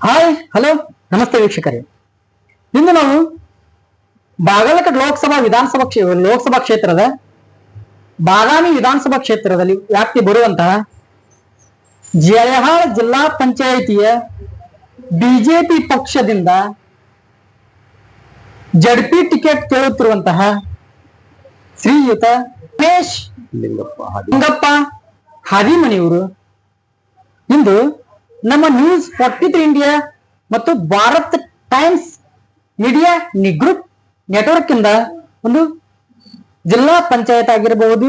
Hi hello ನಮಸ್ತೆ ವೀಕ್ಷಕರೇ. ಇಂದು ನಾವು ಬಾಗಲಕೋಟೆ ಲೋಕಸಭಾ ಕ್ಷೇತ್ರದ ಬಾದಾಮಿ ವಿಧಾನಸಭಾ ಕ್ಷೇತ್ರದಲ್ಲಿ ವ್ಯಾಪ್ತಿ ಬರುವಂತಹ ಜಯಹಾಳ ಜಿಲ್ಲಾ ಪಂಚಾಯಿತಿಯ ಬಿಜೆಪಿ ಪಕ್ಷದಿಂದ ಜಡ್ಪಿ ಟಿಕೆಟ್ ಕೇಳುತ್ತಿರುವಂತಹ ಶ್ರೀಯುತ ರಮೇಶ್ ಲಿಂಗಪ್ಪ ಹಾದಿಮನಿಯವರು ಇಂದು ನಮ್ಮ ನ್ಯೂಸ್ 43 ಇಂಡಿಯಾ ಮತ್ತು Bharat times media group network ಇಂದ ಒಂದು ಜಿಲ್ಲಾ ಪಂಚಾಯತ್ ಆಗಿರಬಹುದು,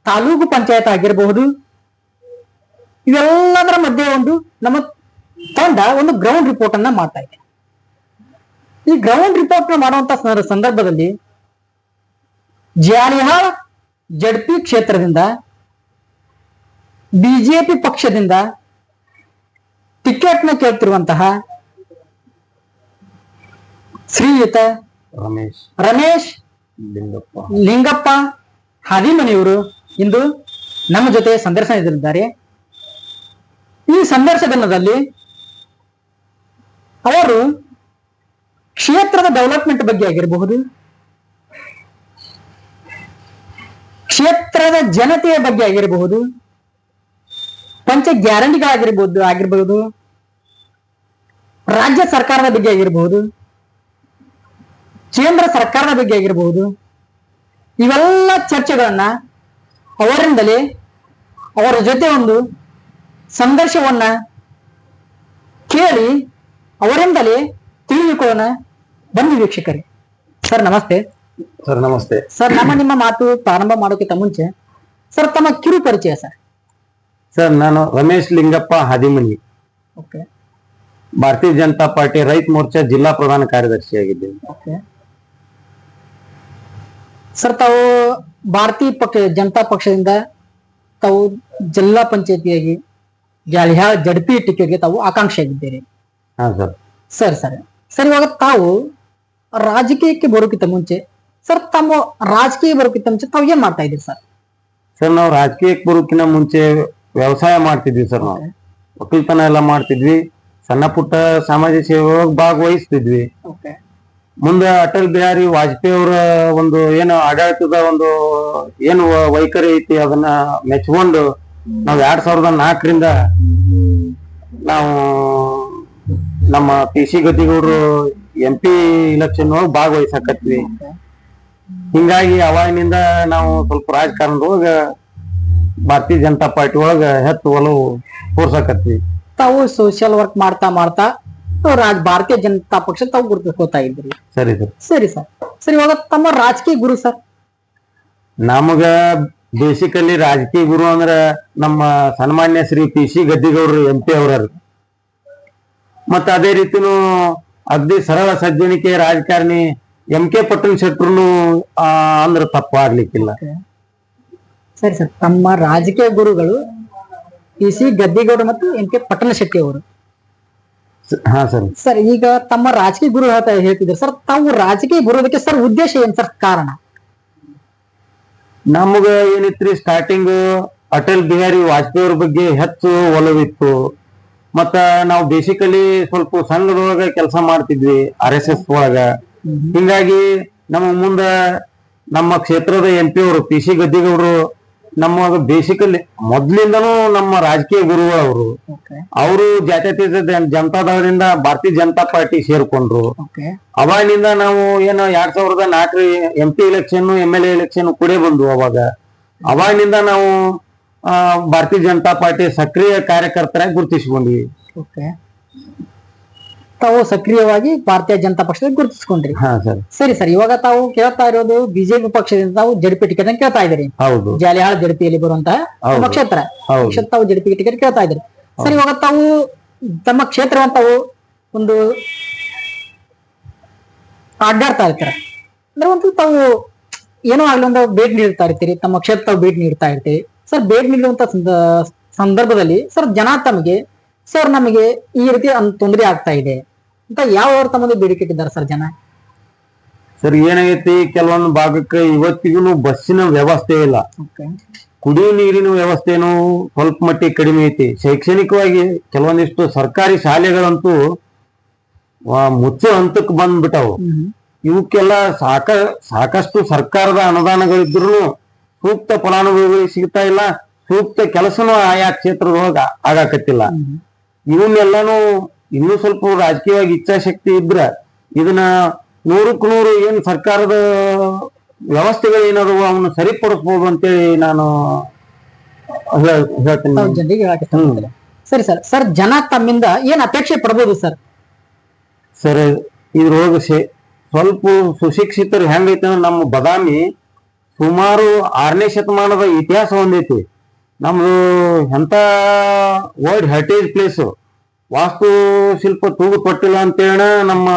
ತಾಲೂಕು ಪಂಚಾಯತ್ ಆಗಿರಬಹುದು, ಇವೆಲ್ಲದರ ಮಧ್ಯೆ ನಮ್ಮ ತಂಡ ಒಂದು ಗ್ರೌಂಡ್ ರಿಪೋರ್ಟ್ ಅನ್ನ ಮಾಡ್ತಾ ಇದೆ. ಈ ಗ್ರೌಂಡ್ ರಿಪೋರ್ಟ್ ಮಾಡುವಂತ ಸಂದರ್ಭದಲ್ಲಿ ಜಾಲಿಹಾಳ ಜಡ್ಪಿ ಕ್ಷೇತ್ರದಿಂದ ಬಿಜೆಪಿ ಪಕ್ಷದಿಂದ ಟಿಕೆಟ್ ನ ಕೇಳ್ತಿರುವಂತಹ ಶ್ರೀಯುತ ರಮೇಶ್ ಲಿಂಗಪ್ಪ ಹಾದಿಮನಿಯವರು ಇಂದು ನಮ್ಮ ಜೊತೆ ಸಂದರ್ಶನದಲ್ಲಿದ್ದಾರೆ. ಈ ಸಂದರ್ಶನದಲ್ಲಿ ಅವರು ಕ್ಷೇತ್ರದ ಡೆವಲಪ್ಮೆಂಟ್ ಬಗ್ಗೆ ಆಗಿರಬಹುದು, ಕ್ಷೇತ್ರದ ಜನತೆಯ ಬಗ್ಗೆ ಆಗಿರಬಹುದು, ಪಂಚ ಗ್ಯಾರಂಟಿಗಳಾಗಿರಬಹುದು, ರಾಜ್ಯ ಸರ್ಕಾರದ ಬಗ್ಗೆ ಆಗಿರಬಹುದು, ಕೇಂದ್ರ ಸರ್ಕಾರದ ಬಗ್ಗೆ ಆಗಿರಬಹುದು, ಇವೆಲ್ಲ ಚರ್ಚೆಗಳನ್ನ ಅವರಿಂದಲೇ ಅವರ ಜೊತೆ ಒಂದು ಸಂದರ್ಶನವನ್ನ ಕೇಳಿ ಅವರಿಂದಲೇ ತಿಳಿದುಕೊಳ್ಳೋಣ. ಬನ್ನಿ ವೀಕ್ಷಕರೇ. ಸರ್ ನಮಸ್ತೆ. ಸರ್ ನಮಸ್ತೆ. ಸರ್ ನಿಮ್ಮ ಮಾತು ಪ್ರಾರಂಭ ಮಾಡೋಕ್ಕಿಂತ ಮುಂಚೆ ಸರ್ ತಮ್ಮ ಕಿರು ಪರಿಚಯ ಸರ್. ಸರ್ ನಾನು ರಮೇಶ್ ಲಿಂಗಪ್ಪ ಹಾದಿಮನಿ, ಓಕೆ, ಭಾರತೀಯ ಜನತಾ ಪಾರ್ಟಿ ರೈತ ಮೋರ್ಚಾ ಜಿಲ್ಲಾ ಪ್ರಧಾನ ಕಾರ್ಯದರ್ಶಿಯಾಗಿದ್ದೇನೆ. ಓಕೆ ಸರ್, ತಾವು ಭಾರತೀಯ ಜನತಾ ಪಕ್ಷದಿಂದ ತಾವು ಜಿಲ್ಲಾ ಪಂಚಾಯತಿಯಾಗಿ ಜಾಲಿಹಾಳ ಜಡ್ಪಿ ಟಿಕೆಟ್ಗೆ ತಾವು ಆಕಾಂಕ್ಷಿಯಾಗಿದ್ದೀರಿ. ಹಾ ಸರ್. ಸರ್ ಸರ್ ಸರ್ ಇವಾಗ ತಾವು ರಾಜಕೀಯಕ್ಕೆ ಬರೋಕ್ಕಿಂತ ಮುಂಚೆ ಸರ್ ತಮ್ಮ ರಾಜಕೀಯ ಬರೋಕ್ಕಿಂತ ಮುಂಚೆ ತಾವು ಏನ್ ಮಾಡ್ತಾ ಇದ್ದೀರಿ ಸರ್? ಸರ್ ನಾವು ರಾಜಕೀಯಕ್ಕೆ ಬರೋಕ್ಕಿಂತ ಮುಂಚೆ ವ್ಯವಸಾಯ ಮಾಡ್ತಿದ್ವಿ ಸರ್. ನಾವು ಒಕ್ಕಲ್ತನ ಎಲ್ಲ ಮಾಡ್ತಿದ್ವಿ, ಸಣ್ಣ ಪುಟ್ಟ ಸಾಮಾಜಿಕ ಸೇವೆ ಭಾಗವಹಿಸ್ತಿದ್ವಿ. ಮುಂದೆ ಅಟಲ್ ಬಿಹಾರಿ ವಾಜಪೇಯಿ ಅವರ ಒಂದು ಏನು ಆಡಳಿತದ ಒಂದು ಏನು ವೈಖರಿ ಐತಿ ಅದನ್ನ ಮೆಚ್ಕೊಂಡು ನಾವು 2004ರಿಂದ ನಾವು ನಮ್ಮ PC ಗದ್ದಿಗೌಡರು MP ಇಲೆಕ್ಷನ್ ಒಳಗೆ ಭಾಗವಹಿಸಕತ್ವಿ. ಹಿಂಗಾಗಿ ಅವಾಗಿನಿಂದ ನಾವು ಸ್ವಲ್ಪ ರಾಜಕಾರಣದೊಳಗ ಭಾರತೀಯ ಜನತಾ ಪಾರ್ಟಿ ಒಳಗ ಹೆಚ್ಚು ಒಲವು ತೋರ್ಸಕತ್ವಿ. ತಾವು ಸೋಷಿಯಲ್ ವರ್ಕ್ ಮಾಡ್ತಾ ಮಾಡ್ತಾ ಭಾರತೀಯ ಜನತಾ ಪಕ್ಷ ತಾವು ಗುರುತಿಸ್ಕೋತಾ ಇದ್ರಿ. ಸರಿ ಸರ್. ಸರಿ ಸರ್. ಸರ್ ಇವಾಗ ತಮ್ಮ ರಾಜಕೀಯ ಗುರು ಸರ್? ನಮಗ ಬೇಸಿಕಲಿ ರಾಜಕೀಯ ಗುರು ಅಂದ್ರ ನಮ್ಮ ಸನ್ಮಾನ್ಯ ಶ್ರೀ PC ಗದ್ದಿಗೌಡರು MP ಅವರ. ಮತ್ತ ಅದೇ ರೀತಿನೂ ಅಗ್ದಿ ಸರಳ ಸಜ್ಜನಿಕೆ ರಾಜಕಾರಣಿ MK ಪಟ್ಟಣ್ ಶೆಟ್ರು ಅಂದ್ರ ತಪ್ಪಾಗ್ಲಿಕ್ಕಿಲ್ಲ. ಸರಿ ಸರ್, ತಮ್ಮ ರಾಜಕೀಯ ಗುರುಗಳು PC ಗದ್ದಿಗೌಡ ಮತ್ತು MK ಪಟ್ಟಣ ಶೆಟ್ಟಿ ಅವರು. ಹಾ ಸರ್. ಸರ್ ಈಗ ತಮ್ಮ ರಾಜಕೀಯ ಗುರು ಹೇಳ್ತಿದ್ರು ಸರ್, ತಾವು ರಾಜಕೀಯ ಬರೋದಕ್ಕೆ ಸರ್ ಉದ್ದೇಶ ಏನ್ ಸರ್, ಕಾರಣ? ನಮಗ ಏನಿತ್ರಿ ಸ್ಟಾರ್ಟಿಂಗ್ ಅಟಲ್ ಬಿಹಾರಿ ವಾಜಪೇಯಿ ಅವ್ರ ಬಗ್ಗೆ ಹೆಚ್ಚು ಒಲವಿತ್ತು. ಮತ್ತ ನಾವು ಬೇಸಿಕಲಿ ಸ್ವಲ್ಪ ಸಂಘದೊಳಗ ಕೆಲಸ ಮಾಡ್ತಿದ್ವಿ, RSS ಒಳಗ. ಹಿಂಗಾಗಿ ನಮ್ಮ ಮುಂದ ನಮ್ಮ ಕ್ಷೇತ್ರದ MP ಅವರು PC ಗದ್ದಿಗೌಡರು ನಮಗ ಬೇಸಿಕಲಿ ಮೊದ್ಲಿಂದನೂ ನಮ್ಮ ರಾಜಕೀಯ ಗುರುಗಳು ಅವರು. ಅವರು ಜಾತ್ಯತೀತ ಜನತಾದಳದಿಂದ ಭಾರತೀಯ ಜನತಾ ಪಾರ್ಟಿ ಸೇರ್ಕೊಂಡ್ರು. ಅವಾಗಿನಿಂದ ನಾವು ಏನು 2004 MP ಇಲೆಕ್ಷನ್ MLA ಇಲೆಕ್ಷನ್ ಕೂಡೇ ಬಂದು ಅವಾಗಿನಿಂದ ನಾವು ಭಾರತೀಯ ಜನತಾ ಪಾರ್ಟಿ ಸಕ್ರಿಯ ಕಾರ್ಯಕರ್ತರಾಗಿ ಗುರುತಿಸಿಕೊಂಡ್ವಿ. ತಾವು ಸಕ್ರಿಯವಾಗಿ ಭಾರತೀಯ ಜನತಾ ಪಕ್ಷದಲ್ಲಿ ಗುರುತಿಸಿಕೊಂಡ್ರಿ. ಹಾ ಸರ್. ಸರಿ ಸರ್, ಇವಾಗ ತಾವು ಕೇಳ್ತಾ ಇರೋದು ಬಿಜೆಪಿ ಪಕ್ಷದಿಂದ ತಾವು ಜಡ್ಪಿ ಟಿಕೆಟ್ ಕೇಳ್ತಾ ಇದ್ದೀರಿ. ಹೌದು. ಜಾಲಿಹಾಳ ಜಡ್ಪಿಯಲ್ಲಿ ಬರುವಂತಹ ಕ್ಷೇತ್ರ ತಾವು ಜಡ್ಪಿ ಟಿಕೆಟ್ ಕೇಳ್ತಾ ಇದ್ದೀರಿ. ಸರ್ ಇವಾಗ ತಾವು ತಮ್ಮ ಕ್ಷೇತ್ರ ತಾವು ಒಂದು ಅಡ್ಡಾಡ್ತಾ ಇರ್ತೀರ ಅಂದ್ರೆ ಒಂದು ತಾವು ಏನೋ ಆಗ್ಲಿ ಒಂದು ಭೇಟಿ ನೀಡ್ತಾ ಇರ್ತೀರಿ, ತಮ್ಮ ಕ್ಷೇತ್ರ ತಾವು ಭೇಟಿ ನೀಡ್ತಾ ಇರ್ತೀರಿ. ಸರ್ ಭೇಟಿ ನೀಡುವಂತ ಸಂದರ್ಭದಲ್ಲಿ ಸರ್ ಜನ ತಮಗೆ ಸರ್ ನಮಗೆ ಈ ರೀತಿ ತೊಂದರೆ ಆಗ್ತಾ ಇದೆ ಅಂತ ಯಾವ ತಮ್ಮದು ಬೇಡಿಕೆ ಇಟ್ಟಿದ್ದಾರೆ ಸರ್ ಜನ? ಸರ್ ಏನಾಗೈತಿ, ಕೆಲವೊಂದು ಭಾಗಕ್ಕೆ ಇವತ್ತಿಗೂ ಬಸ್ಸಿನ ವ್ಯವಸ್ಥೆ ಇಲ್ಲ. ಕುಡಿಯುವ ನೀರಿನ ವ್ಯವಸ್ಥೆನೂ ಸ್ವಲ್ಪ ಮಟ್ಟಿಗೆ ಕಡಿಮೆ ಐತಿ. ಶೈಕ್ಷಣಿಕವಾಗಿ ಕೆಲವೊಂದಿಷ್ಟು ಸರ್ಕಾರಿ ಶಾಲೆಗಳಂತೂ ಮುಚ್ಚೋ ಹಂತಕ್ಕೆ ಬಂದ್ಬಿಟ್ಟವು. ಇವಕ್ಕೆಲ್ಲ ಸಾಕಷ್ಟು ಸರ್ಕಾರದ ಅನುದಾನಗಳಿದ್ರು ಸೂಕ್ತ ಫಲಾನುಭವಿಗಳಿಗೆ ಸಿಗ್ತಾ ಇಲ್ಲ, ಸೂಕ್ತ ಕೆಲಸನೂ ಆಯಾ ಕ್ಷೇತ್ರದೊಳಗ ಆಗಾಕತ್ತಿಲ್ಲ. ಇವನ್ನೆಲ್ಲಾನು ಇನ್ನೂ ಸ್ವಲ್ಪ ರಾಜಕೀಯವಾಗಿ ಇಚ್ಛಾಶಕ್ತಿ ಇದ್ರ ಇದನ್ನ 100% ಏನ್ ಸರ್ಕಾರದ ವ್ಯವಸ್ಥೆಗಳು ಏನಾದವು ಅವನ್ನ ಸರಿಪಡಿಸಬಹುದು ಅಂತೇಳಿ ನಾನು ಹೇಳ್ತೀನಿ. ಜನರಿಗೆ ಹೇಳಕ್ಕೆ ಇಷ್ಟಪಡ್ತೀನಿ. ಸರಿ ಸರ್. ಸರ್, ಜನ ತಮ್ಮಿಂದ ಏನ್ ಅಪೇಕ್ಷೆ ಪಡ್ಬೋದು ಸರ್? ಸರ್, ಇದ್ರೊಳಗೆ ಸ್ವಲ್ಪ ಸುಶಿಕ್ಷಿತರು ಹೆಂಗೈತೆ ಅಂದ್ರೆ ನಮ್ಮ ಬಾದಾಮಿ ಸುಮಾರು 6ನೇ ಶತಮಾನದ ಇತಿಹಾಸ ಹೊಂದೈತಿ. ನಮ್ದು ಎಂತ ವರ್ಲ್ಡ್ ಹೆರಿಟೇಜ್ ಪ್ಲೇಸ್, ವಾಸ್ತು ಶಿಲ್ಪ ತೂಗು ತೊಟ್ಟಿಲ್ಲ ಅಂತೇಳ ನಮ್ಮ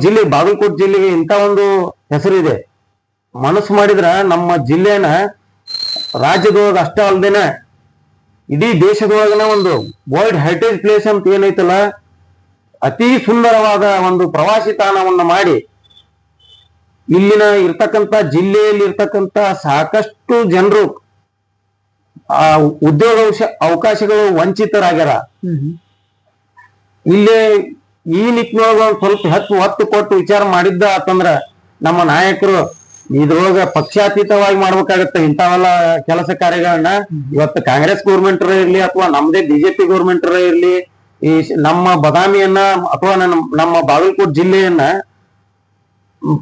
ಜಿಲ್ಲೆ ಬಾಗಲಕೋಟೆ ಜಿಲ್ಲೆಗೆ ಇಂಥ ಒಂದು ಹೆಸರಿದೆ. ಮನಸ್ಸು ಮಾಡಿದ್ರ ನಮ್ಮ ಜಿಲ್ಲೆನ ರಾಜ್ಯದೊಳಗ ಅಷ್ಟೇ ಅಲ್ದೇನ ಇಡೀ ದೇಶದೊಳಗನ ಒಂದು ವರ್ಲ್ಡ್ ಹೆರಿಟೇಜ್ ಪ್ಲೇಸ್ ಅಂತ ಏನೈತಲ್ಲ, ಅತಿ ಸುಂದರವಾದ ಒಂದು ಪ್ರವಾಸಿ ತಾಣವನ್ನ ಮಾಡಿ ಇಲ್ಲಿನ ಇರ್ತಕ್ಕಂಥ ಜಿಲ್ಲೆಯಲ್ಲಿ ಇರ್ತಕ್ಕಂಥ ಸಾಕಷ್ಟು ಜನರು ಉದ್ಯೋಗ ಅವಕಾಶಗಳು ವಂಚಿತರಾಗ್ಯಾರ. ಇಲ್ಲೇ ಈ ನಿಟ್ಟಿನೊಳಗ ಸ್ವಲ್ಪ ಒತ್ತು ಕೊಟ್ಟು ವಿಚಾರ ಮಾಡಿದ್ದ ಅಂತಂದ್ರ ನಮ್ಮ ನಾಯಕರು ಇದ್ರೊಳಗ ಪಕ್ಷಾತೀತವಾಗಿ ಮಾಡ್ಬೇಕಾಗತ್ತೆ ಇಂಥವೆಲ್ಲ ಕೆಲಸ ಕಾರ್ಯಗಳನ್ನ. ಇವತ್ತು ಕಾಂಗ್ರೆಸ್ ಗೌರ್ಮೆಂಟ್ ಇರ್ಲಿ ಅಥವಾ ನಮ್ದೇ ಬಿಜೆಪಿ ಗೌರ್ಮೆಂಟ್ ಇರ್ಲಿ, ಈ ನಮ್ಮ ಬಾದಾಮಿಯನ್ನ ಅಥವಾ ನಮ್ಮ ಬಾಗಲಕೋಟೆ ಜಿಲ್ಲೆಯನ್ನ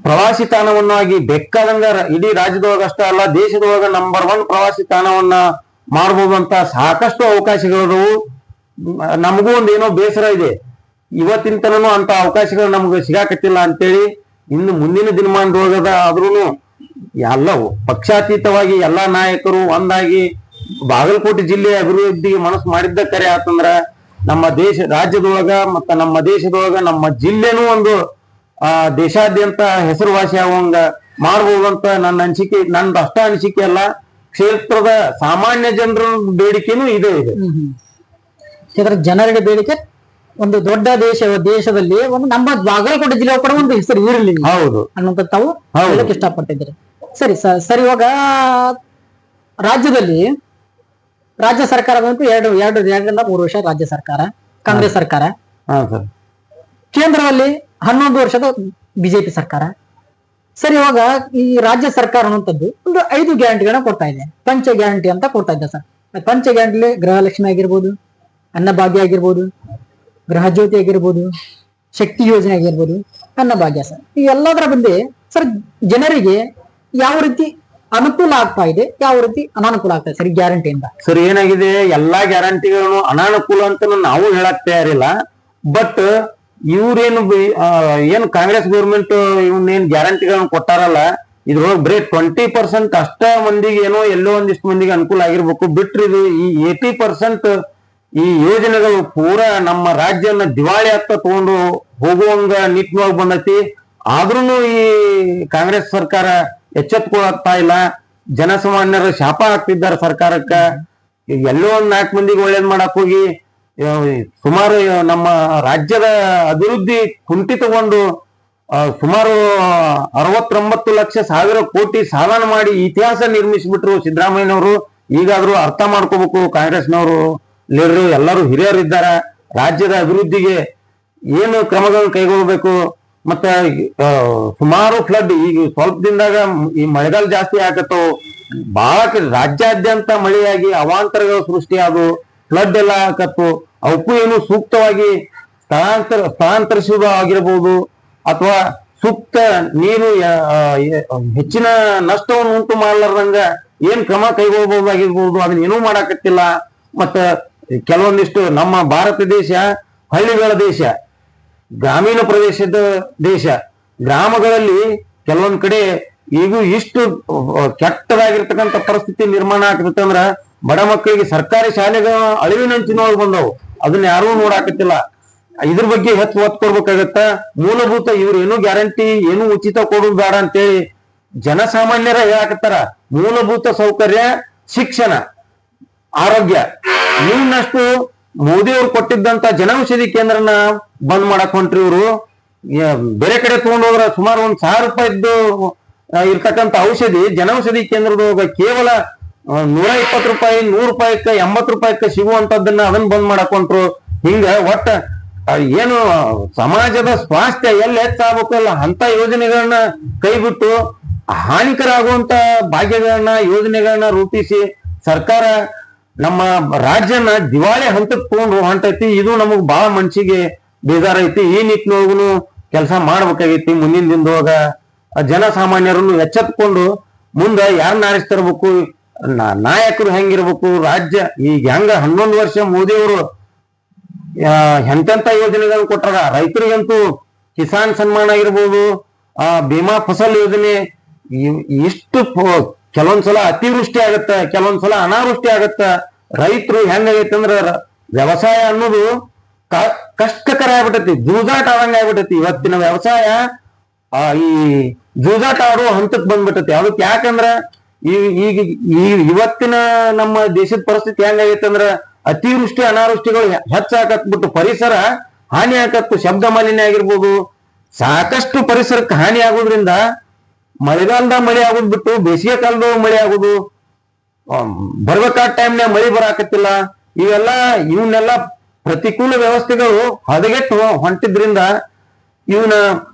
ಪ್ರವಾಸಿ ತಾಣವನ್ನಾಗಿ ಬೇಕಾದಂಗ ಇಡೀ ರಾಜ್ಯದೊಳಗ ಅಷ್ಟೇ ಅಲ್ಲ ದೇಶದೊಳಗ ನಂಬರ್ 1 ಪ್ರವಾಸಿ ತಾಣವನ್ನ ಮಾಡ್ಬೋದು ಅಂತ ಸಾಕಷ್ಟು ಅವಕಾಶಗಳು. ನಮಗೂ ಒಂದೇನೋ ಬೇಸರ ಇದೆ, ಇವತ್ತಿನ ತನೂ ಅಂತ ಅವಕಾಶಗಳು ನಮ್ಗೆ ಸಿಗಾಕತ್ತಿಲ್ಲ ಅಂತೇಳಿ ಇನ್ನು ಮುಂದಿನ ದಿನಮಾನದೊಳಗದ ಆದ್ರೂ ಎಲ್ಲ ಪಕ್ಷಾತೀತವಾಗಿ ಎಲ್ಲಾ ನಾಯಕರು ಒಂದಾಗಿ ಬಾಗಲಕೋಟೆ ಜಿಲ್ಲೆಯ ಅಭಿವೃದ್ಧಿಗೆ ಮನಸ್ಸು ಮಾಡಿದ್ದ ಕರೆ ಆತಂದ್ರ ನಮ್ಮ ರಾಜ್ಯದೊಳಗ ಮತ್ತ ನಮ್ಮ ದೇಶದೊಳಗ ನಮ್ಮ ಜಿಲ್ಲೆನೂ ಒಂದು ದೇಶಾದ್ಯಂತ ಹೆಸರುವಾಸಿ ಆಗುವಂಗ ಮಾಡ್ಬೋದಂತ ನನ್ನ ಅನಿಸಿಕೆ. ನಂದು ಅಷ್ಟ ಅನಿಸಿಕೆ ಅಲ್ಲ, ಕ್ಷೇತ್ರದ ಸಾಮಾನ್ಯ ಜನರ ಬೇಡಿಕೆನೂ ಇದೆ. ಜನರಿಗೆ ಬೇಡಿಕೆ ಒಂದು ದೊಡ್ಡ ದೇಶದಲ್ಲಿ ಒಂದು ನಮ್ಮ ಬಾಗಲಕೋಟೆ ಜಿಲ್ಲೆ ಕೂಡ ಒಂದು ಹೆಸರು ಇರಲಿ ಅನ್ನುವಂತ ತಾವು ಹೇಳಕ್ ಇಷ್ಟಪಟ್ಟಿದ್ದೀರಿ. ಸರಿ ಸರ್, ಇವಾಗ ರಾಜ್ಯದಲ್ಲಿ ರಾಜ್ಯ ಸರ್ಕಾರ ಬಂತು 2ರಿಂದ 3 ವರ್ಷ ರಾಜ್ಯ ಸರ್ಕಾರ ಕಾಂಗ್ರೆಸ್ ಸರ್ಕಾರ, ಕೇಂದ್ರದಲ್ಲಿ 11 ವರ್ಷದ ಬಿಜೆಪಿ ಸರ್ಕಾರ. ಸರ್, ಇವಾಗ ಈ ರಾಜ್ಯ ಸರ್ಕಾರ ಅನ್ನುವಂಥದ್ದು ಒಂದು 5 ಗ್ಯಾರಂಟಿಗಳನ್ನ ಕೊಡ್ತಾ ಇದೆ, ಪಂಚ ಗ್ಯಾರಂಟಿ ಅಂತ ಕೊಡ್ತಾ ಇದ್ದ ಸರ್. ಪಂಚ ಗ್ಯಾರಂಟಿ ಗೃಹಲಕ್ಷ್ಮಿ ಆಗಿರ್ಬೋದು, ಅನ್ನಭಾಗ್ಯ ಆಗಿರ್ಬೋದು, ಗೃಹ ಜ್ಯೋತಿ ಆಗಿರ್ಬೋದು, ಶಕ್ತಿ ಯೋಜನೆ ಆಗಿರ್ಬೋದು, ಅನ್ನಭಾಗ್ಯ ಸರ್. ಈ ಎಲ್ಲದರ ಬಂದೆ ಸರ್ ಜನರಿಗೆ ಯಾವ ರೀತಿ ಅನುಕೂಲ ಆಗ್ತಾ ಇದೆ, ಯಾವ ರೀತಿ ಅನಾನುಕೂಲ ಆಗ್ತಾ ಇದೆ ಸರ್ ಈ ಗ್ಯಾರಂಟಿಯಿಂದ? ಸರ್, ಏನಾಗಿದೆ, ಎಲ್ಲಾ ಗ್ಯಾರಂಟಿಗಳನ್ನು ಅನಾನುಕೂಲ ಅಂತ ನಾವು ಹೇಳಕ್ ತಯಾರಿಲ್ಲ. ಬಟ್ ಏನು ಕಾಂಗ್ರೆಸ್ ಗೌರ್ಮೆಂಟ್ ಇವನ್ನೇನ್ ಗ್ಯಾರಂಟಿಗಳನ್ನ ಕೊಟ್ಟಾರಲ್ಲ, ಇದ್ರೊಳಗೆ ಬರೀ 20% ಅಷ್ಟ ಮಂದಿಗೆ ಏನೋ ಎಲ್ಲೋ ಒಂದಿಷ್ಟು ಮಂದಿಗೆ ಅನುಕೂಲ ಆಗಿರ್ಬೇಕು. ಬಿಟ್ರಿ ಈ 80% ಈ ಯೋಜನೆಗಳು ಪೂರಾ ನಮ್ಮ ರಾಜ್ಯನ ದಿವಾಳಿ ಹತ್ತ ತಗೊಂಡು ಹೋಗುವಂಗ ನಿಟ್ಟಿನೊಳಗೆ ಬಂದೈತಿ. ಆದ್ರೂ ಈ ಕಾಂಗ್ರೆಸ್ ಸರ್ಕಾರ ಎಚ್ಚೆತ್ಕೊಳಕ್ತಾ ಇಲ್ಲ. ಜನಸಾಮಾನ್ಯರ ಶಾಪ ಹಾಕ್ತಿದ್ದಾರೆ ಸರ್ಕಾರಕ್ಕ. ಎಲ್ಲೋ 4 ಮಂದಿಗೆ ಒಳ್ಳೇದ್ ಮಾಡಕ್ ಹೋಗಿ ಸುಮಾರು ನಮ್ಮ ರಾಜ್ಯದ ಅಭಿವೃದ್ಧಿ ಕುಂಠಿತಗೊಂಡು ಸುಮಾರು 69,00,000 ಕೋಟಿ ಸಾಲನ ಮಾಡಿ ಇತಿಹಾಸ ನಿರ್ಮಿಸಿಬಿಟ್ರು ಸಿದ್ದರಾಮಯ್ಯನವರು. ಈಗಾದ್ರೂ ಅರ್ಥ ಮಾಡ್ಕೋಬೇಕು ಕಾಂಗ್ರೆಸ್ನವರು, ಲೀಡರು ಎಲ್ಲರೂ ಹಿರಿಯರಿದ್ದಾರ. ರಾಜ್ಯದ ಅಭಿವೃದ್ಧಿಗೆ ಏನು ಕ್ರಮಗಳನ್ನು ಕೈಗೊಳ್ಳಬೇಕು. ಮತ್ತ ಸುಮಾರು ಫ್ಲಡ್ ಈಗ ಸ್ವಲ್ಪ ದಿನದಾಗ ಈ ಮಳೆಗಾಲ ಜಾಸ್ತಿ ಆಗತ್ತವು, ಬಹಳ ರಾಜ್ಯಾದ್ಯಂತ ಮಳೆಯಾಗಿ ಅವಾಂತರಗಳು ಸೃಷ್ಟಿಯಾದವು, ಫ್ಲಡ್ ಎಲ್ಲ ಆಗತ್ತು. ಅವಕ್ಕೂ ಏನು ಸೂಕ್ತವಾಗಿ ಸ್ಥಳಾಂತರಿಸುವುದು ಆಗಿರ್ಬೋದು ಅಥವಾ ಸೂಕ್ತ ನೀರು ಹೆಚ್ಚಿನ ನಷ್ಟವನ್ನು ಉಂಟು ಮಾಡಲಾರ್ದಂಗ ಏನ್ ಕ್ರಮ ಕೈಗೊಳ್ಳಬಹುದಾಗಿರ್ಬೋದು, ಅದನ್ನ ಏನೂ ಮಾಡಾಕತ್ತಿಲ್ಲ. ಮತ್ತ ಕೆಲವೊಂದಿಷ್ಟು ನಮ್ಮ ಭಾರತ ದೇಶ ಹಳ್ಳಿಗಳ ದೇಶ, ಗ್ರಾಮೀಣ ಪ್ರದೇಶದ ದೇಶ. ಗ್ರಾಮಗಳಲ್ಲಿ ಕೆಲವೊಂದ್ ಕಡೆ ಈಗೂ ಇಷ್ಟು ಕೆಟ್ಟದಾಗಿರ್ತಕ್ಕಂಥ ಪರಿಸ್ಥಿತಿ ನಿರ್ಮಾಣ ಆಗ್ತದೆ ಅಂದ್ರ ಬಡ ಮಕ್ಕಳಿಗೆ ಸರ್ಕಾರಿ ಶಾಲೆಗಳ ಅಳಿವಿನಂಚಿನೊಳಗೆ ಬಂದವು, ಅದನ್ನ ಯಾರೂ ನೋಡಾಕತ್ತಿಲ್ಲ. ಇದ್ರ ಬಗ್ಗೆ ಹೆಚ್ಚು ಒತ್ತು ಕೊಡ್ಬೇಕಾಗತ್ತ. ಮೂಲಭೂತ ಇವ್ರು ಏನು ಗ್ಯಾರಂಟಿ ಏನು ಉಚಿತ ಕೊಡೋದು ಬೇಡ ಅಂತೇಳಿ ಜನಸಾಮಾನ್ಯರ ಹೇಳಾಕತ್ತಾರ. ಮೂಲಭೂತ ಸೌಕರ್ಯ, ಶಿಕ್ಷಣ, ಆರೋಗ್ಯ ಇವನ್ನಷ್ಟು ಮೋದಿಯವ್ರು ಕೊಟ್ಟಿದ್ದಂತ ಜನೌಷಧಿ ಕೇಂದ್ರನ ಬಂದ್ ಮಾಡಕ್ ಹೊಂಟ್ರಿ ಇವ್ರು. ಬೇರೆ ಕಡೆ ತಗೊಂಡೋದ್ರ ಸುಮಾರು 1,000 ರೂಪಾಯಿದ್ದು ಇರ್ತಕ್ಕಂಥ ಔಷಧಿ ಜನೌಷಧಿ ಕೇಂದ್ರದೊಳಗ ಕೇವಲ 120 ರೂಪಾಯಿ 100 ರೂಪಾಯಿಕ್ಕ 80 ರೂಪಾಯಿಕ್ಕ ಸಿಗುವಂತದ್ದನ್ನ ಅದನ್ನ ಬಂದ್ ಮಾಡಕೊಂಡ್ರು. ಹಿಂಗ ಒಟ್ಟ ಏನು ಸಮಾಜದ ಸ್ವಾಸ್ಥ್ಯ ಎಲ್ಲಿ ಹೆಚ್ಚಾಗಬೇಕಲ್ಲ ಅಂತ ಯೋಜನೆಗಳನ್ನ ಕೈ ಬಿಟ್ಟು ಹಾನಿಕರ ಆಗುವಂತ ಭಾಗ್ಯಗಳನ್ನ ಯೋಜನೆಗಳನ್ನ ರೂಪಿಸಿ ಸರ್ಕಾರ ನಮ್ಮ ರಾಜ್ಯನ ದಿವಾಳಿ ಹಂತಕ್ಕೆ ತಗೊಂಡು ಹೊಂಟೈತಿ. ಇದು ನಮಗ್ ಬಹಳ ಮನ್ಸಿಗೆ ಬೇಜಾರೈತಿ. ಈ ನಿಟ್ಟಿನೊಳಗುನು ಕೆಲಸ ಮಾಡ್ಬೇಕಾಗೈತಿ. ಮುಂದಿನ ದಿನದೊಳಗ ಜನಸಾಮಾನ್ಯರನ್ನು ಎಚ್ಚೆತ್ಕೊಂಡು ಮುಂದ ಯಾರನ್ನ ಆರಿಸ್ತಿರ್ಬೇಕು, ನಾಯಕರು ಹೆಂಗಿರ್ಬೇಕು, ರಾಜ್ಯ ಈಗ ಹೆಂಗ 11 ವರ್ಷ ಮೋದಿಯವರು ಎಂತೆಂತ ಯೋಜನೆಗಳು ಕೊಟ್ಟಾರ. ರೈತರಿಗಂತೂ ಕಿಸಾನ್ ಸನ್ಮಾನ ಆಗಿರ್ಬೋದು, ಭೀಮಾ ಫಸಲ್ ಯೋಜನೆ, ಇಷ್ಟು ಕೆಲವೊಂದ್ಸಲ ಅತಿವೃಷ್ಟಿ ಆಗತ್ತ, ಕೆಲವೊಂದ್ಸಲ ಅನಾವೃಷ್ಟಿ ಆಗತ್ತ. ರೈತರು ಹೆಂಗಾಗೈತೆ ಅಂದ್ರ ವ್ಯವಸಾಯ ಅನ್ನೋದು ಕಷ್ಟಕರ ಆಗ್ಬಿಟ್ಟೈತಿ, ಜೂಜಾಟ ಆದಂಗ ಆಗ್ಬಿಟ್ಟೈತಿ. ಇವತ್ತಿನ ವ್ಯವಸಾಯ ಈ ಜೂಜಾಟ ಆಡೋ ಹಂತಕ್ಕೆ ಬಂದ್ಬಿಟ್ಟೈತಿ. ಅದಕ್ಕೆ ಯಾಕಂದ್ರ ಈಗ ಇವತ್ತಿನ ನಮ್ಮ ದೇಶದ ಪರಿಸ್ಥಿತಿ ಹೆಂಗಾಗೈತೆ ಅಂದ್ರ ಅತಿವೃಷ್ಟಿ ಅನಾವೃಷ್ಟಿಗಳು ಹೆಚ್ಚಾಕತ್ಬಿಟ್ಟು ಪರಿಸರ ಹಾನಿ ಆಕತ್ತು. ಶಬ್ದ ಮಾಲಿನ್ಯ ಆಗಿರ್ಬೋದು, ಸಾಕಷ್ಟು ಪರಿಸರಕ್ಕೆ ಹಾನಿ ಆಗೋದ್ರಿಂದ ಮಳೆಗಾಲದ ಮಳೆ ಆಗೋದ್ ಬಿಟ್ಟು ಬೇಸಿಗೆ ಕಾಲದ ಮಳೆ ಆಗೋದು, ಬರ್ಬೇಕಾದ ಟೈಮ್ನಾಗ ಮಳಿ ಬರಾಕತ್ತಿಲ್ಲ. ಇವನ್ನೆಲ್ಲ ಪ್ರತಿಕೂಲ ವ್ಯವಸ್ಥೆಗಳು ಹದಗೆಟ್ಟು ಹೊಂಟಿದ್ರಿಂದ ಇವನ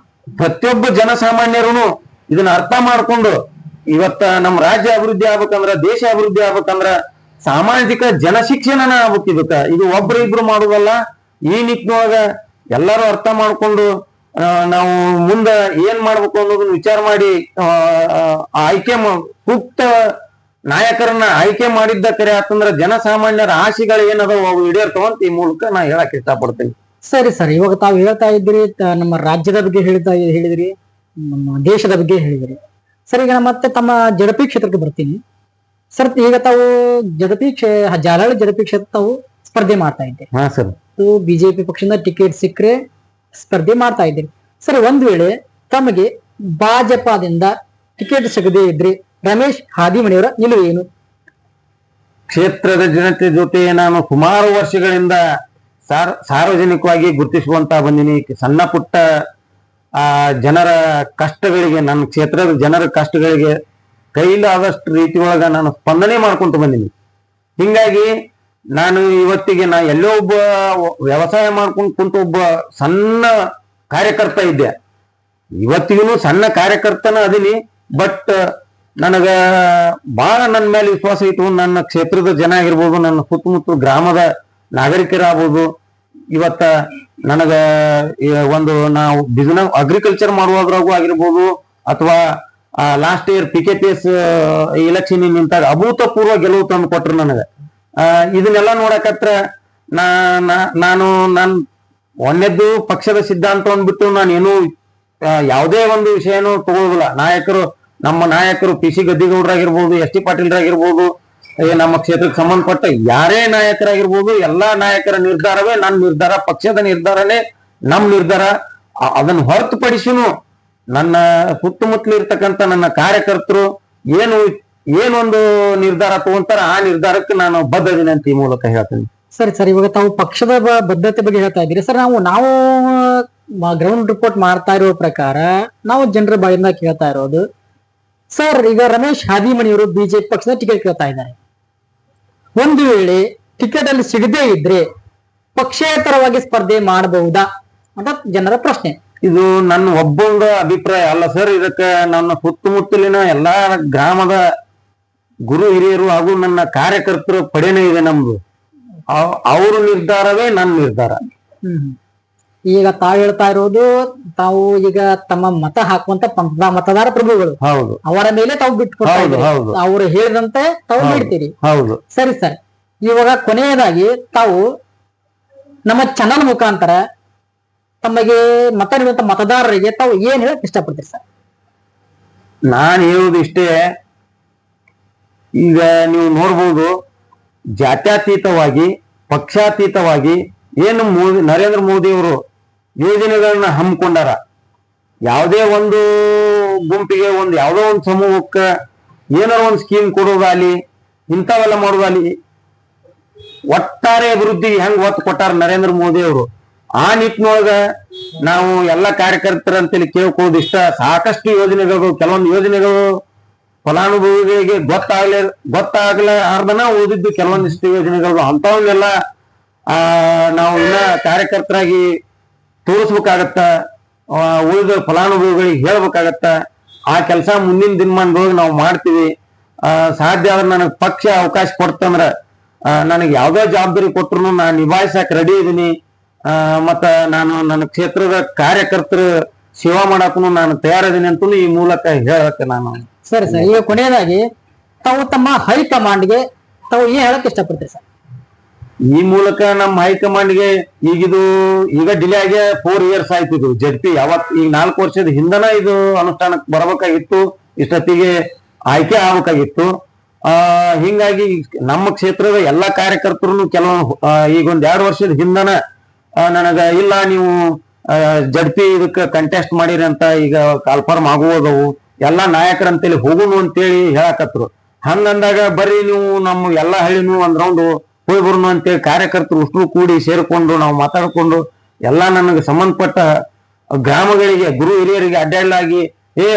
ಪ್ರತಿಯೊಬ್ಬ ಜನಸಾಮಾನ್ಯರು ಇದನ್ನ ಅರ್ಥ ಮಾಡ್ಕೊಂಡು ಇವತ್ತ ನಮ್ಮ ರಾಜ್ಯ ಅಭಿವೃದ್ಧಿ ಆಗ್ಬೇಕಂದ್ರ, ದೇಶ ಅಭಿವೃದ್ಧಿ ಆಗ್ಬೇಕಂದ್ರ ಸಾಮಾಜಿಕ ಜನಶಿಕ್ಷಣನ ಆಗ್ಬೇಕು. ಇದು ಒಬ್ರು ಇಬ್ರು ಮಾಡುದಲ್ಲ. ಈ ನಿಟ್ಟಿನೊಳಗ ಎಲ್ಲರೂ ಅರ್ಥ ಮಾಡ್ಕೊಂಡು ನಾವು ಮುಂದ ಏನ್ ಮಾಡ್ಬೇಕು ಅನ್ನೋದನ್ನ ವಿಚಾರ ಮಾಡಿ ಸೂಕ್ತ ನಾಯಕರನ್ನ ಆಯ್ಕೆ ಮಾಡಿದ್ದ ಕರೆ ಆತಂದ್ರ ಜನಸಾಮಾನ್ಯರ ಆಶೆಗಳು ಏನದಾವ ಅವು ಈಡೇರ್ತಾವಂತ ಈ ಮೂಲಕ ನಾ ಹೇಳಕ್ ಇಷ್ಟಪಡ್ತೇನೆ. ಸರಿ ಸರ್, ಇವಾಗ ತಾವು ಹೇಳ್ತಾ ಇದ್ರಿ ನಮ್ಮ ರಾಜ್ಯದ ಬಗ್ಗೆ ಹೇಳಿದ್ರಿ, ನಮ್ಮ ದೇಶದ ಬಗ್ಗೆ ಹೇಳಿದ್ರಿ. ಸರ್, ಈಗ ಮತ್ತೆ ತಮ್ಮ ಜಡಪಿ ಕ್ಷೇತ್ರಕ್ಕೆ ಬರ್ತೀನಿ. ಸರ್, ಈಗ ತಾವು ಜಾಲಹಳ್ಳಿ ಜಡಪಿ ಕ್ಷೇತ್ರ ತಾವು ಸ್ಪರ್ಧೆ ಮಾಡ್ತಾ ಇದ್ದೀರಿ. ಹಾ ಸರ್. ಬಿಜೆಪಿ ಪಕ್ಷದಿಂದ ಟಿಕೆಟ್ ಸಿಕ್ಕರೆ ಸ್ಪರ್ಧೆ ಮಾಡ್ತಾ ಇದ್ದೀರಿ. ಸರ್, ಒಂದ್ ವೇಳೆ ತಮಗೆ ಭಾಜಪದಿಂದ ಟಿಕೆಟ್ ಸಿಗದೇ ಇದ್ರೆ ರಮೇಶ್ ಹಾದಿಮನಿಯವರ ನಿಲುವು ಏನು? ಕ್ಷೇತ್ರದ ಜನತೆ ಜೊತೆ ನಾನು ಸುಮಾರು ವರ್ಷಗಳಿಂದ ಸಾರ್ವಜನಿಕವಾಗಿ ಗುರುತಿಸುವಂತ ಬಂದಿನಿ. ಸಣ್ಣ ಪುಟ್ಟ ಜನರ ಕಷ್ಟಗಳಿಗೆ, ನನ್ನ ಕ್ಷೇತ್ರದ ಜನರ ಕಷ್ಟಗಳಿಗೆ ಕೈಲಾದಷ್ಟು ರೀತಿ ಒಳಗ ನಾನು ಸ್ಪಂದನೆ ಮಾಡ್ಕೊಂತ ಬಂದಿನಿ. ಹಿಂಗಾಗಿ ನಾನು ಇವತ್ತಿಗೆ ಎಲ್ಲೋ ಒಬ್ಬ ವ್ಯವಸಾಯ ಮಾಡ್ಕೊಂಡು ಕುಂತ ಒಬ್ಬ ಸಣ್ಣ ಕಾರ್ಯಕರ್ತ ಇದ್ದೆ. ಇವತ್ತಿಗೂ ಸಣ್ಣ ಕಾರ್ಯಕರ್ತನ ಅದೀನಿ. ಬಟ್ ನನಗ ಬಹಳ ನನ್ನ ಮೇಲೆ ವಿಶ್ವಾಸ ಇತ್ತು. ನನ್ನ ಕ್ಷೇತ್ರದ ಜನ ಆಗಿರ್ಬೋದು, ನನ್ನ ಸುತ್ತಮುತ್ತ ಗ್ರಾಮದ ನಾಗರಿಕರಾಗ್ಬೋದು. ಇವತ್ತ ನನಗ ಒಂದು ನಾವು ಬಿಸಿನೆಸ್ ಅಗ್ರಿಕಲ್ಚರ್ ಮಾಡುವಾದ್ರಾಗೂ ಆಗಿರ್ಬೋದು, ಅಥವಾ ಲಾಸ್ಟ್ ಇಯರ್ PKPS ಎಲೆಕ್ಷನ್ ನಿಂತಾಗ ಅಭೂತಪೂರ್ವ ಗೆಲುವು ತಂದು ಕೊಟ್ರು ನನಗ. ಇದನ್ನೆಲ್ಲ ನೋಡಕತ್ರ ನಾನು ಒಂದೇದ್ದು ಪಕ್ಷದ ಸಿದ್ಧಾಂತ ಅಂದ್ಬಿಟ್ಟು ನಾನು ಏನು ಯಾವುದೇ ಒಂದು ವಿಷಯನೂ ತಗೋದಿಲ್ಲ. ನಮ್ಮ ನಾಯಕರು PC ಗದ್ದಿಗೌಡರಾಗಿರ್ಬೋದು, ST ಪಾಟೀಲ್ರಾಗಿರ್ಬೋದು, ನಮ್ಮ ಕ್ಷೇತ್ರಕ್ಕೆ ಸಂಬಂಧಪಟ್ಟ ಯಾರೇ ನಾಯಕರಾಗಿರ್ಬೋದು, ಎಲ್ಲಾ ನಾಯಕರ ನಿರ್ಧಾರವೇ ನನ್ನ ನಿರ್ಧಾರ, ಪಕ್ಷದ ನಿರ್ಧಾರನೇ ನಮ್ ನಿರ್ಧಾರ. ಅದನ್ನ ಹೊರತುಪಡಿಸಿನೂ ನನ್ನ ಸುತ್ತಮುತ್ತಲು ಇರ್ತಕ್ಕಂಥ ನನ್ನ ಕಾರ್ಯಕರ್ತರು ಏನೊಂದು ನಿರ್ಧಾರ ತಗೊಂತಾರ ಆ ನಿರ್ಧಾರಕ್ಕೆ ನಾನು ಬದ್ಧದಿನಿ ಅಂತ ಈ ಮೂಲಕ ಹೇಳ್ತೀನಿ. ಸರಿ ಸರ್, ಇವಾಗ ತಾವು ಪಕ್ಷದ ಬದ್ಧತೆ ಬಗ್ಗೆ ಹೇಳ್ತಾ ಇದ್ದೀರಿ. ಸರ್, ನಾವು ಗ್ರೌಂಡ್ ರಿಪೋರ್ಟ್ ಮಾಡ್ತಾ ಇರೋ ಪ್ರಕಾರ ನಾವು ಜನರ ಬಾಯಿಂದ ಕೇಳ್ತಾ ಇರೋದು, ಸರ್, ಈಗ ರಮೇಶ್ ಹಾದಿಮನಿಯವರು ಬಿಜೆಪಿ ಪಕ್ಷದ ಟಿಕೆಟ್ ಕೇಳ್ತಾ ಇದ್ದಾರೆ. ಒಂದು ವೇಳೆ ಟಿಕೆಟ್ ಅಲ್ಲಿ ಸಿಗದೇ ಇದ್ರೆ ಪಕ್ಷೇತರವಾಗಿ ಸ್ಪರ್ಧೆ ಮಾಡಬಹುದಾ ಅಂತ ಜನರ ಪ್ರಶ್ನೆ. ಇದು ನನ್ನ ಒಬ್ಬೊಂದು ಅಭಿಪ್ರಾಯ ಅಲ್ಲ ಸರ್. ಇದಕ್ಕೆ ನನ್ನ ಸುತ್ತಮುತ್ತಲಿನ ಎಲ್ಲಾ ಗ್ರಾಮದ ಗುರು ಹಿರಿಯರು ಹಾಗೂ ನನ್ನ ಕಾರ್ಯಕರ್ತರ ಪಡೆನೇ ಇದೆ ನಮ್ದು. ಅವ್ರ ನಿರ್ಧಾರವೇ ನನ್ನ ನಿರ್ಧಾರ. ಈಗ ತಾವು ಹೇಳ್ತಾ ಇರೋದು, ತಾವು ಈಗ ತಮ್ಮ ಮತ ಹಾಕುವಂತ ಮತದಾರ ಪ್ರಭುಗಳು, ಹೌದು, ಅವರ ಮೇಲೆ ತಾವು ಬಿಟ್ಕೊಡ್ತಾ ಅವ್ರು ಹೇಳಿದಂತೆ ತಾವು ಬಿಡ್ತೀರಿ. ಹೌದು. ಸರಿ ಸರ್, ಇವಾಗ ಕೊನೆಯದಾಗಿ ತಾವು ನಮ್ಮ ಚಾನಲ್ ಮುಖಾಂತರ ತಮಗೆ ಮತ ನೀಡುವಂತ ಮತದಾರರಿಗೆ ತಾವು ಏನ್ ಹೇಳಕ್ ಇಷ್ಟಪಡ್ತೀರಿ ಸರ್? ನಾನು ಹೇಳುವುದು ಇಷ್ಟೇ. ಈಗ ನೀವು ನೋಡ್ಬೋದು, ಜಾತ್ಯತೀತವಾಗಿ ಪಕ್ಷಾತೀತವಾಗಿ ಏನು ನರೇಂದ್ರ ಮೋದಿ ಅವರು ಯೋಜನೆಗಳನ್ನ ಹಮ್ಮಿಕೊಂಡಾರ. ಯಾವುದೇ ಒಂದು ಗುಂಪಿಗೆ ಯಾವುದೋ ಒಂದು ಸಮೂಹಕ್ಕೆ ಏನಾರ ಒಂದು ಸ್ಕೀಮ್ ಕೊಡೋದಾಲಿ, ಇಂಥವೆಲ್ಲ ಮಾಡೋದಾಲಿ, ಒಟ್ಟಾರೆ ಅಭಿವೃದ್ಧಿಗೆ ಹೆಂಗ್ ಒತ್ತು ಕೊಟ್ಟಾರ ನರೇಂದ್ರ ಮೋದಿ ಅವರು. ಆ ನಿಟ್ಟಿನೊಳಗ ನಾವು ಎಲ್ಲ ಕಾರ್ಯಕರ್ತರ ಅಂತೇಳಿ ಕೇಳ್ಕೊಳ್ಳೋದು ಇಷ್ಟ. ಸಾಕಷ್ಟು ಯೋಜನೆಗಳು, ಕೆಲವೊಂದು ಯೋಜನೆಗಳು ಫಲಾನುಭವಿಗಳಿಗೆ ಗೊತ್ತಾಗ್ಲಾರ್ದನ ಓದಿದ್ದು ಕೆಲವೊಂದಿಷ್ಟು ಯೋಜನೆಗಳು ಅಂತವನ್ನೆಲ್ಲ ನಾವು ಇನ್ನ ಕಾರ್ಯಕರ್ತರಾಗಿ ತೋರಿಸ್ಬೇಕಾಗತ್ತ, ಉಳಿದ ಫಲಾನುಭವಿಗಳಿಗೆ ಹೇಳ್ಬೇಕಾಗತ್ತ. ಆ ಕೆಲಸ ಮುಂದಿನ ದಿನಮಾನದೊಳಗೆ ನಾವು ಮಾಡ್ತೀವಿ. ಸಾಧ್ಯ ಆದ್ರೆ ನನಗೆ ಪಕ್ಷ ಅವಕಾಶ ಕೊಡ್ತಂದ್ರ ನನಗೆ ಯಾವ್ದೇ ಜವಾಬ್ದಾರಿ ಕೊಟ್ರು ನಾನು ನಿಭಾಯಿಸಕ್ ರೆಡಿ ಇದೀನಿ. ಮತ್ತ ನಾನು ನನ್ನ ಕ್ಷೇತ್ರದ ಕಾರ್ಯಕರ್ತರ ಸೇವಾ ಮಾಡಕ್ಕೂ ನಾನು ತಯಾರಿದ್ದೀನಿ ಅಂತ ಈ ಮೂಲಕ ಹೇಳಕ್ಕೆ ನಾನು. ಸರಿ ಸರ್, ಈಗ ಕೊನೆಯದಾಗಿ ತಾವು ತಮ್ಮ ಹೈಕಮಾಂಡ್ಗೆ ತಾವು ಏನ್ ಹೇಳಕ್ ಇಷ್ಟಪಡ್ತೀರಿ ಸರ್? ಈ ಮೂಲಕ ನಮ್ಮ ಹೈಕಮಾಂಡ್ಗೆ ಈಗ ಡಿಲೇ ಆಗಿ 4 years ಆಯ್ತು. ಇದು ಜಡ್ಪಿ ಈಗ 4 ವರ್ಷದ ಹಿಂದನ ಇದು ಅನುಷ್ಠಾನಕ್ಕೆ ಬರ್ಬೇಕಾಗಿತ್ತು, ಇಷ್ಟೊತ್ತಿಗೆ ಆಯ್ಕೆ ಆಗ್ಬೇಕಾಗಿತ್ತು. ಹಿಂಗಾಗಿ ನಮ್ಮ ಕ್ಷೇತ್ರದ ಎಲ್ಲಾ ಕಾರ್ಯಕರ್ತರು ಈಗ ಒಂದ್ 2 ವರ್ಷದ ಹಿಂದನ ನನಗ ಇಲ್ಲ ನೀವು ಜಡ್ಪಿ ಇದಕ್ಕೆ ಕಂಟೆಸ್ಟ್ ಮಾಡಿರಿ ಅಂತ ಈಗ ಕಾಲ್ಫಾರ್ಮ್ ಆಗುವುದವು ಎಲ್ಲಾ ನಾಯಕರಂತೇಳಿ ಹೋಗುನು ಅಂತೇಳಿ ಹೇಳಕತ್ರು. ಹಂಗಂದಾಗ ಬರ್ರಿ ನೀವು ನಮ್ಮ ಎಲ್ಲಾ ಹಳ್ಳಿನೂ ಒಂದ್ ರೌಂಡ್ ಹೋಗಿ ಬರೋನು ಅಂತೇಳಿ ಕಾರ್ಯಕರ್ತರು ಉಷ್ಟ್ರು ಕೂಡಿ ಸೇರ್ಕೊಂಡು ನಾವು ಮಾತಾಡ್ಕೊಂಡು ಎಲ್ಲಾ ನನಗೆ ಸಂಬಂಧಪಟ್ಟ ಗ್ರಾಮಗಳಿಗೆ ಗುರು ಹಿರಿಯರಿಗೆ ಅಡ್ಡಾಡಲಾಗಿ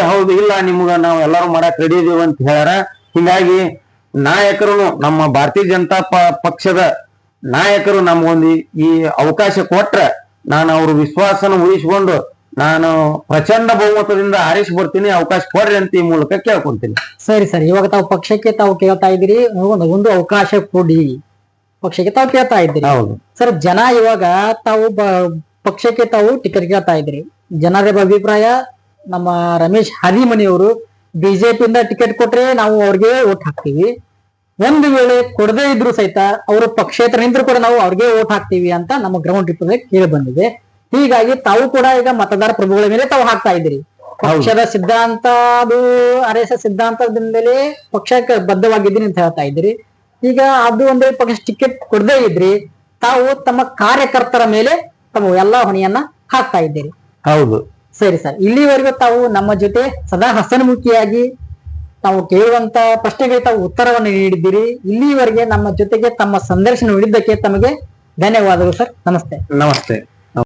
ಹೌದು ಇಲ್ಲ ನಿಮ್ಗ ನಾವು ಎಲ್ಲಾರು ಮಾಡಕ್ ರೆಡಿ ಇದೀವಿ ಅಂತ ಹೇಳ್ಯಾರ. ಹಿಂಗಾಗಿ ನಾಯಕರು ನಮ್ಮ ಭಾರತೀಯ ಜನತಾ ಪಕ್ಷದ ನಾಯಕರು ನಮ್ಗೊಂದು ಈ ಅವಕಾಶ ಕೊಟ್ರೆ ನಾನು ಅವ್ರ ವಿಶ್ವಾಸನ ಉಳಿಸ್ಕೊಂಡು ನಾನು ಪ್ರಚಂಡ ಬಹುಮತದಿಂದ ಆರಿಸಿ ಬರ್ತೀನಿ. ಅವಕಾಶ ಕೊಡ್ರಿ ಅಂತ ಈ ಮೂಲಕ ಕೇಳ್ಕೊಂತೀನಿ. ಸರಿ ಸರ್, ಇವಾಗ ತಾವು ಪಕ್ಷಕ್ಕೆ ತಾವು ಕೇಳ್ತಾ ಇದ್ದೀರಿ, ಒಂದು ಅವಕಾಶ ಕೊಡಿ ಪಕ್ಷಕ್ಕೆ ತಾವು ಕೇಳ್ತಾ ಇದ್ದೀರಿ. ಹೌದು ಸರ್, ಜನ ಇವಾಗ ತಾವು ಪಕ್ಷಕ್ಕೆ ತಾವು ಟಿಕೆಟ್ ಕೇಳ್ತಾ ಇದ್ದೀರಿ. ಜನರ ಅಭಿಪ್ರಾಯ ನಮ್ಮ ರಮೇಶ್ ಹಾದಿಮನಿ ಅವರು ಬಿಜೆಪಿಯಿಂದ ಟಿಕೆಟ್ ಕೊಟ್ರೆ ನಾವು ಅವ್ರಿಗೆ ಓಟ್ ಹಾಕ್ತೀವಿ, ಒಂದು ವೇಳೆ ಕೊಡದೇ ಇದ್ರು ಸಹಿತ ಅವರು ಪಕ್ಷೇತರ ನಿಂತರೂ ಕೂಡ ನಾವು ಅವ್ರಿಗೆ ಓಟ್ ಹಾಕ್ತೀವಿ ಅಂತ ನಮ್ಮ ಗ್ರೌಂಡ್ ರಿಪೋರ್ಟ್ ಕೇಳಿ ಬಂದಿದೆ. ಹೀಗಾಗಿ ತಾವು ಕೂಡ ಈಗ ಮತದಾರ ಪ್ರಭುಗಳ ಮೇಲೆ ತಾವು ಹಾಕ್ತಾ ಇದ್ದೀರಿ. ಪಕ್ಷದ ಸಿದ್ಧಾಂತ, ಅದು RSS ಸಿದ್ಧಾಂತದ ಮೇಲೆ ಪಕ್ಷಕ್ಕೆ ಬದ್ಧವಾಗಿದ್ದೀನಿ ಅಂತ ಹೇಳ್ತಾ ಇದ್ದೀರಿ. ಈಗ ಅದು ಒಂದು ಪಕ್ಷ ಟಿಕೆಟ್ ಕೊಡದೇ ಇದ್ರಿ ತಾವು ತಮ್ಮ ಕಾರ್ಯಕರ್ತರ ಮೇಲೆ ತಮ್ಮ ಎಲ್ಲಾ ಹೊಣೆಯನ್ನ ಹಾಕ್ತಾ ಇದ್ದೀರಿ. ಹೌದು ಸರಿ ಸರ್, ಇಲ್ಲಿವರೆಗೂ ತಾವು ನಮ್ಮ ಜೊತೆ ಸದಾ ಹಸನ್ಮುಖಿಯಾಗಿ ತಾವು ಕೇಳುವಂತ ಪ್ರಶ್ನೆಗೆ ತಾವು ಉತ್ತರವನ್ನು ನೀಡಿದ್ದೀರಿ. ಇಲ್ಲಿವರೆಗೆ ನಮ್ಮ ಜೊತೆಗೆ ತಮ್ಮ ಸಂದರ್ಶನ ನೀಡಿದ್ದಕ್ಕೆ ತಮಗೆ ಧನ್ಯವಾದಗಳು ಸರ್. ನಮಸ್ತೆ. ನಮಸ್ತೆ.